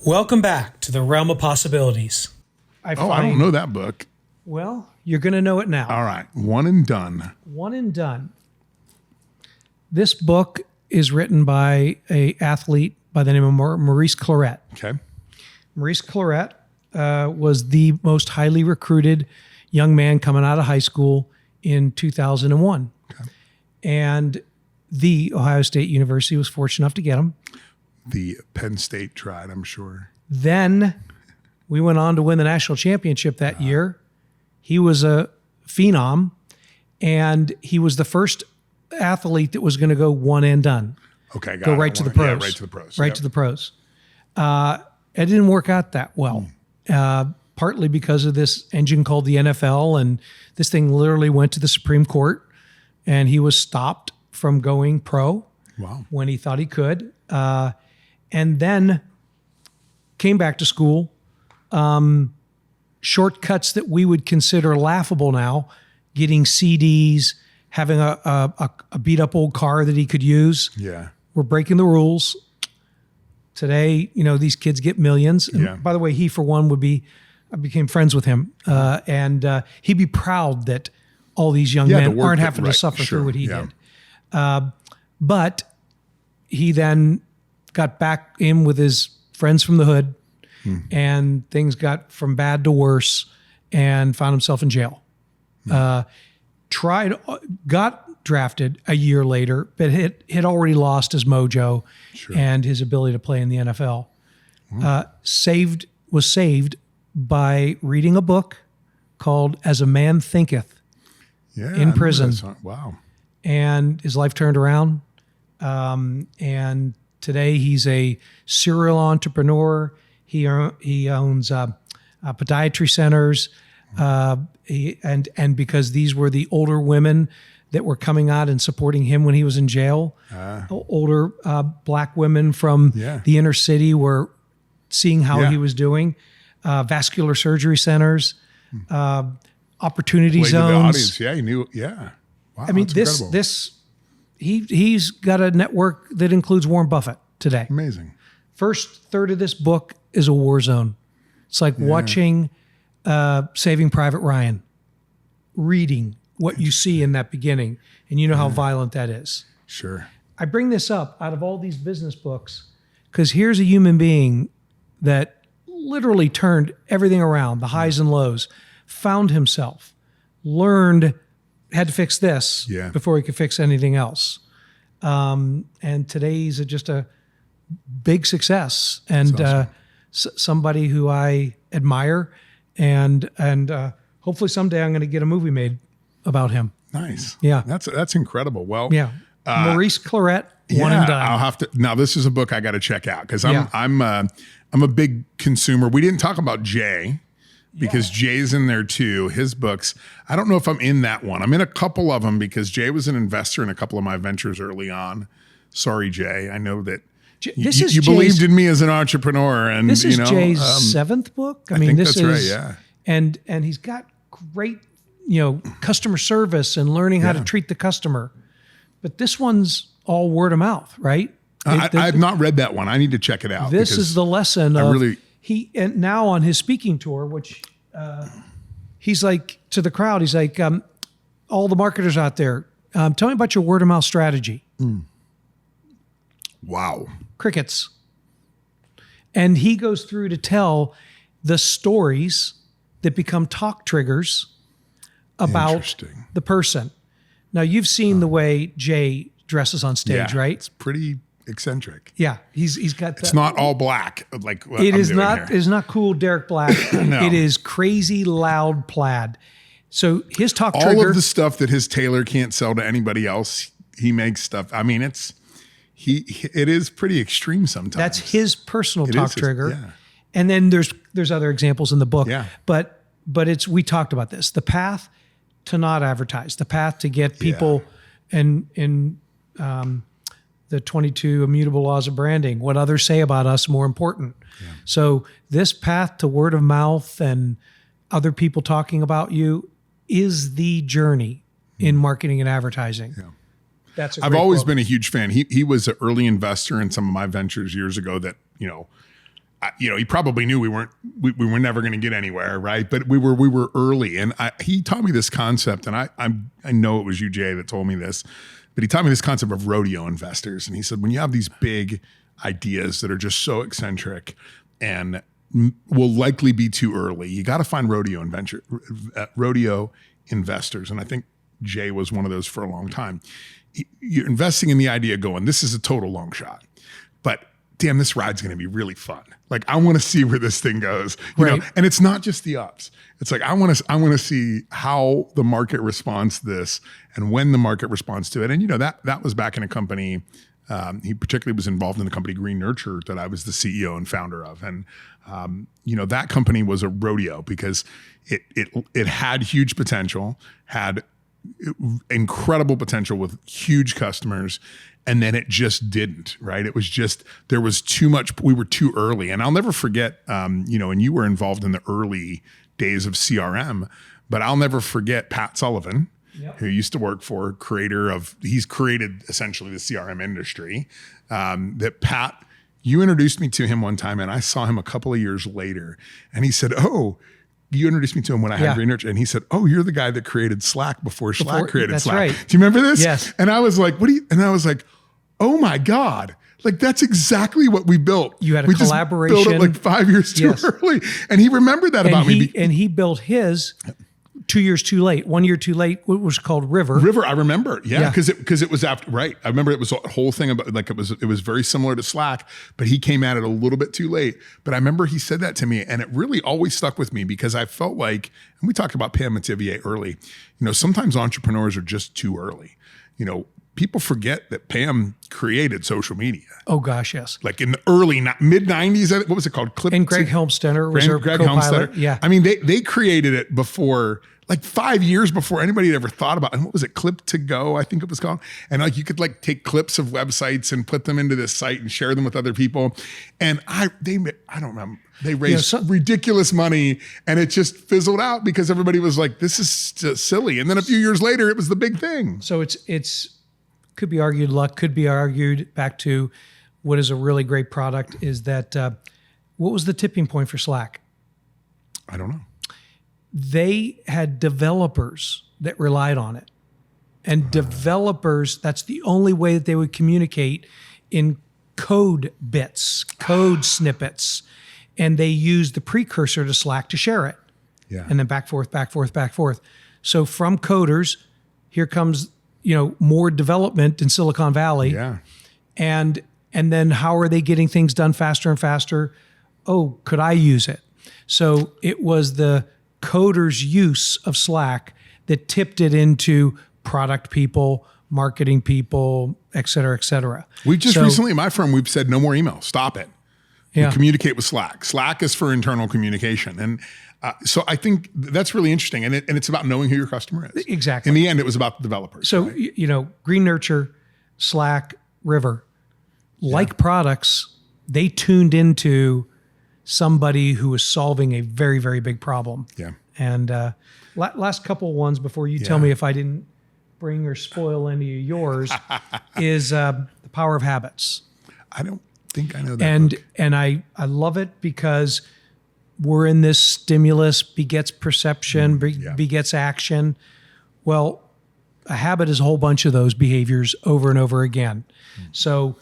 Welcome back to the realm of possibilities. I don't know that book. Well, you're going to know it now. All right. One and done. One and done. This book is written by an athlete by the name of Maurice Claret. Okay. Maurice Claret was the most highly recruited young man coming out of high school in 2001. Okay. And the Ohio State University was fortunate enough to get him. The Penn State tried, I'm sure. Then we went on to win the national championship that year. He was a phenom, and he was the first athlete that was going to go one and done. Okay, go right to the pros. Yeah, right to the pros. Right to the pros. It didn't work out that well, partly because of this engine called the NFL, and this thing literally went to the Supreme Court, and he was stopped from going pro when he thought he could. And then came back to school. Shortcuts that we would consider laughable now, getting CDs, having a beat up old car that he could use. Yeah. We're breaking the rules. Today, these kids get millions. And by the way, he, for one, I became friends with him. And he'd be proud that all these young men aren't having to suffer through what he did. But he then got back in with his friends from the hood, and things got from bad to worse, and found himself in jail. Got drafted a year later, but had already lost his mojo and his ability to play in the NFL. Was saved by reading a book called As a Man Thinketh in prison. Wow. And his life turned around. And today he's a serial entrepreneur. He owns podiatry centers. And because these were the older women that were coming out and supporting him when he was in jail, older black women from the inner city were seeing how he was doing. Vascular surgery centers, opportunity Played zones. To the audience. Yeah, he knew. Yeah. Wow, I mean, incredible. He's got a network that includes Warren Buffett today. Amazing. First third of this book is a war zone. It's like watching Saving Private Ryan, reading what you see in that beginning, and you know how violent that is. Sure. I bring this up out of all these business books because here's a human being that literally turned everything around, the highs and lows, found himself, learned, had to fix this before he could fix anything else. And today he's just a big success and awesome. Somebody who I admire, and hopefully someday I'm going to get a movie made about him. Nice. Yeah. That's incredible. Well, Maurice Claret, one and done. I'll have to. Now this is a book I got to check out because I'm a big consumer. We didn't talk about Jay because Jay's in there too. His books. I don't know if I'm in that one. I'm in a couple of them because Jay was an investor in a couple of my ventures early on. Sorry, Jay. I know that you believed in me as an entrepreneur, and this is Jay's seventh book. I mean, think that's right. Yeah, and he's got great customer service and learning how to treat the customer. But this one's all word of mouth, right? I've not read that one. I need to check it out. This is the lesson of and now on his speaking tour, which he's like to the crowd, he's like, all the marketers out there, tell me about your word of mouth strategy. Wow. Crickets. And he goes through to tell the stories that become talk triggers about the person. Now, you've seen the way Jay dresses on stage, right? It's pretty eccentric. Yeah, he's got. It's not all black like what it I'm is doing not. here. It's not cool Derrick Black. No. It is crazy loud plaid. So his talk all trigger. of the stuff that his tailor can't sell to anybody else, he makes stuff. I mean, it is pretty extreme sometimes. That's his personal talk trigger. And then there's other examples in the book. Yeah. But we talked about this. The path to not advertise, the path to get people in the 22 immutable laws of branding, what others say about us more important. Yeah. So this path to word of mouth and other people talking about you is the journey in marketing and advertising. Yeah. That's a I've always been a huge fan. He was an early investor in some of my ventures years ago that, he probably knew we were never going to get anywhere, right? But we were early, and he taught me this concept, and I know it was you, Jay, that told me this, but he taught me this concept of rodeo investors, and he said when you have these big ideas that are just so eccentric and will likely be too early, you got to find rodeo investors, and I think Jay was one of those for a long time. You're investing in the idea, going, this is a total long shot, but damn, this ride's going to be really fun. Like, I want to see where this thing goes, you know? And it's not just the ups. It's like, I want to see how the market responds to this and when the market responds to it. And, that was back in a company. He particularly was involved in the company Green Nurture that I was the CEO and founder of. And, that company was a rodeo because it had huge potential, had incredible potential with huge customers. And then it just didn't, right? It was just, there was too much, we were too early. And I'll never forget, and you were involved in the early days of CRM, but I'll never forget Pat Sullivan, who used to work for he's created essentially the CRM industry. That Pat, you introduced me to him one time, and I saw him a couple of years later, and he said, "Oh, you introduced me to him when I had Green Nurture," and he said, "Oh, you're the guy that created Slack before Slack created Slack." Right. Do you remember this? Yes. And I was like, and I was like, oh my God. Like, that's exactly what we built. You had a we collaboration. Just built it like 5 years too early. And he remembered that about me. And he built his 2 years too late, 1 year too late, what was called River. River, I remember. Yeah. Because it was after, right. I remember it was a whole thing about, like, it was very similar to Slack, but he came at it a little bit too late. But I remember he said that to me, and it really always stuck with me because I felt like, and we talked about Pam Mativier early, sometimes entrepreneurs are just too early. People forget that Pam created social media. Oh gosh, yes. Like in the early mid 90s, what was it called? And Greg Helmstetter was her co-pilot. Yeah. I mean, they created it before, like 5 years before anybody had ever thought about it. And what was it? Clip to Go, I think it was called. And like you could like take clips of websites and put them into this site and share them with other people. And I don't remember. They raised ridiculous money, and it just fizzled out because everybody was like, this is silly. And then a few years later, it was the big thing. So it's could be argued luck, could be argued back to what is a really great product is that, what was the tipping point for Slack? I don't know. They had developers that relied on it. And developers, that's the only way that they would communicate in code bits, code snippets. And they used the precursor to Slack to share it. Yeah. And then back, forth. So from coders, here comes more development in Silicon Valley. Yeah. And then how are they getting things done faster and faster? Oh, could I use it? So it was the coders' use of Slack that tipped it into product people, marketing people, et cetera, et cetera. We just recently, in my firm, we've said no more email. Stop it. Yeah. Communicate with Slack. Slack is for internal communication. And so I think that's really interesting. And it's about knowing who your customer is. Exactly. In the end, it was about the developers. So, right? Green Nurture, Slack, River, like products, they tuned into somebody who was solving a very, very big problem. Yeah. And last couple ones before you tell me if I didn't bring or spoil any of yours is The Power of Habits. I don't think I know that book. And I love it because we're in this stimulus begets perception, begets action. Well, a habit is a whole bunch of those behaviors over and over again. So,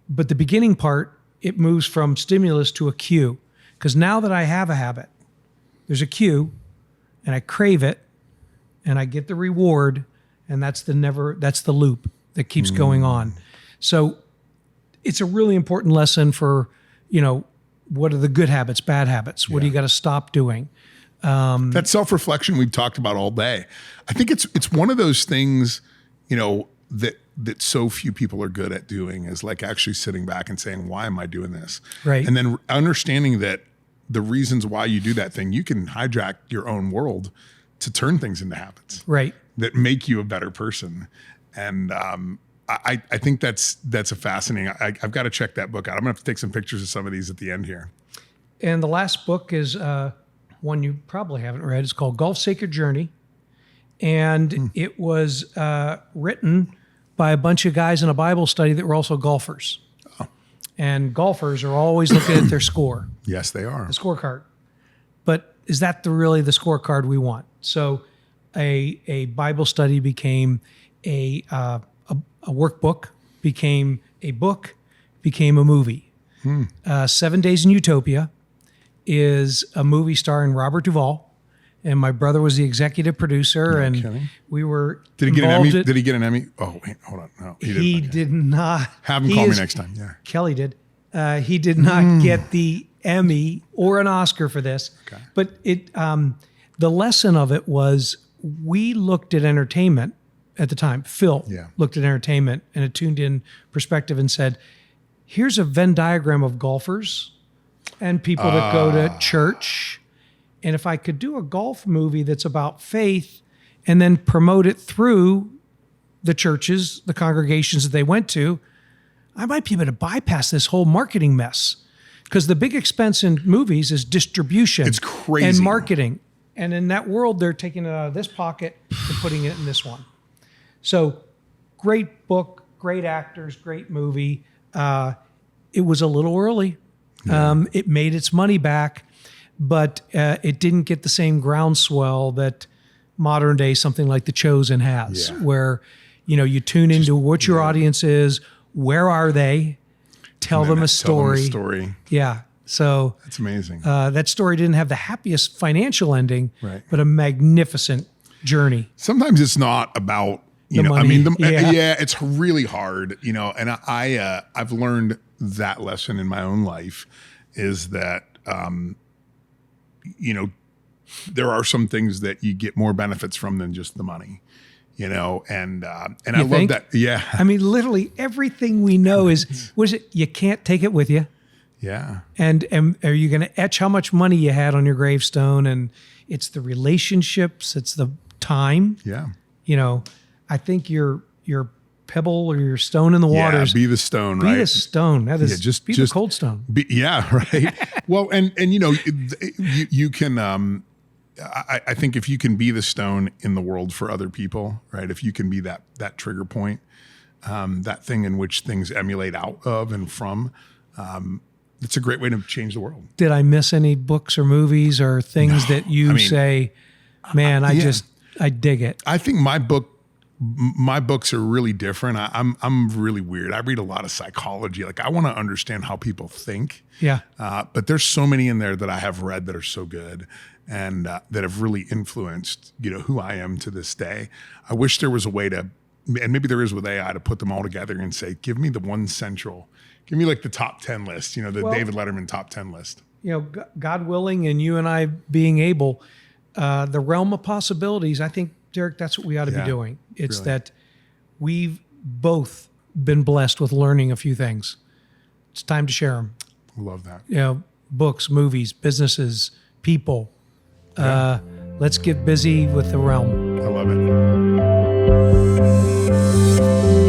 but the beginning part, it moves from stimulus to a cue. Because now that I have a habit, there's a cue, and I crave it, and I get the reward, and that's the loop that keeps going on. So it's a really important lesson for, what are the good habits, bad habits? What do you got to stop doing? That self-reflection we've talked about all day. I think it's one of those things, that so few people are good at doing is like actually sitting back and saying, why am I doing this? Right. And then understanding that the reasons why you do that thing, you can hijack your own world to turn things into habits. Right. That make you a better person. And I think that's a fascinating, I've got to check that book out. I'm gonna have to take some pictures of some of these at the end here. And the last book is one you probably haven't read. It's called Golf's Sacred Journey. And it was written by a bunch of guys in a Bible study that were also golfers. Oh. And golfers are always looking at their score, Yes, they are. the scorecard. But is that really the scorecard we want? So a Bible study became a workbook, became a book, became a movie. 7 Days in Utopia is a movie starring Robert Duvall. And my brother was the executive producer, and kidding. we were Did he get an involved Emmy? in- Did he get an Emmy? Oh, wait, hold on. No, He didn't. did not. Have him he call me is- next time. Yeah. Kelly did. He did not get the Emmy or an Oscar for this. Okay. But the lesson of it was we looked at entertainment at the time. Phil Yeah. looked at entertainment in a tuned in perspective and said, here's a Venn diagram of golfers and people that go to church. And if I could do a golf movie that's about faith and then promote it through the churches, the congregations that they went to, I might be able to bypass this whole marketing mess. Because the big expense in movies is distribution. It's crazy. And marketing. And in that world, they're taking it out of this pocket and putting it in this one. So great book, great actors, great movie. It was a little early. It made its money back, but it didn't get the same groundswell that modern day something like The Chosen has, where you tune into what your audience is, where are they, tell them a story. Yeah. So That's amazing. that story didn't have the happiest financial ending, Right. but a magnificent journey. Sometimes it's not about money. It's really hard, and I've learned that lesson in my own life is that there are some things that you get more benefits from than just the money, and I love think? that. Yeah. I mean, literally everything we know is, what is it? You can't take it with you. Yeah. And are you going to etch how much money you had on your gravestone? And it's the relationships, it's the time. Yeah. I think your pebble or your stone in the water is Be the stone, be right? the stone. That is just the cold stone. Right. Well, and you can. I think if you can be the stone in the world for other people, right? If you can be that trigger point, that thing in which things emulate out of and from, it's a great way to change the world. Did I miss any books or movies or things that you say, man, I dig it? I think my books are really different. I'm really weird. I read a lot of psychology. Like I want to understand how people think. Yeah. But there's so many in there that I have read that are so good and that have really influenced, who I am to this day. I wish there was a way to, and maybe there is with AI, to put them all together and say, give me the one central, give me like the top 10 list, David Letterman top 10 list. God willing, and you and I being able, the realm of possibilities, I think, Derrick, that's what we ought to be doing. It's really. that we've both been blessed with learning a few things. It's time to share them. I love that. Books, movies, businesses, people. Let's get busy with the realm. I love it.